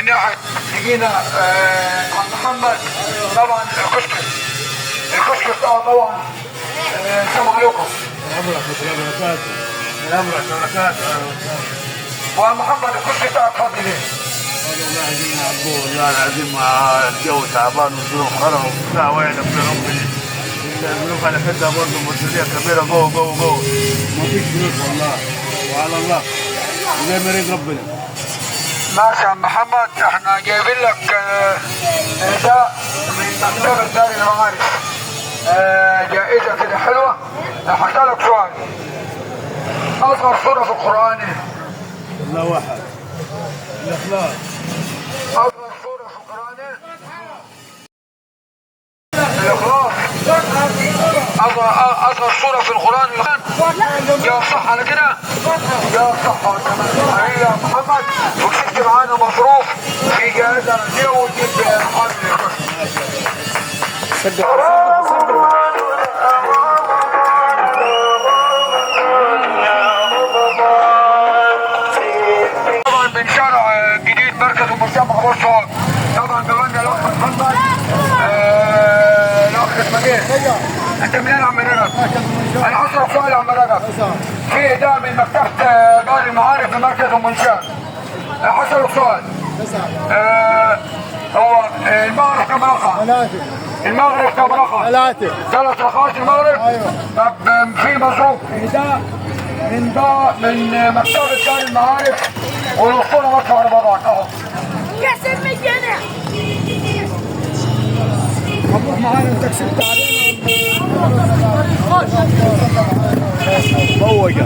ناحيه لقينا عم محمد طبعا الكشك بتاعه طبعا. السلام عليكم. وعم محمد الكشك بتاعك فاضي ليه؟ والله العظيم مع الجو تعبان والظروف خرب وبتاع وين ربنا الظروف على كده برضه مسؤوليه كبيره جوه ما فيش فلوس والله وعلى الله زي ما يريد ربنا. ماشي يا عم محمد، احنا جايبين لك اهداء من مكتبة دار المعارف، جائزة كده حلوة. هسألك سؤال، أصغر سورة في القرآن؟ الله واحد. الإخلاص. أصغر سورة في القرآن؟ الإخلاص. أصغر سورة في القرآن جاوب صح على كده؟ جاوب صح هي يا محمد، وكسبت معانا مصروف في جائزة دي وتجيب حاجة صدق. طبعا من شارع جديد مركز المجتمع بورسعيد. طبعا جوانا الأخ محمد الأخ اسماعيل. انت منين يا عم رجب؟ انا هسألك سؤال يا عم رجب. في اهداء من مكتبة دار المعارف لمركز المنشاه. هسألك سؤال. هو المغرب كم رقم؟ 3. المغرب كم رقم؟ 3. 3 رقمات المغرب؟ ايوه. طب في مصروف اهداء من مكتبة دار المعارف والاسطورة مدفع رمضان اهو. كسر مجانا. مبروك معانا انت كسبت علينا. فوقه.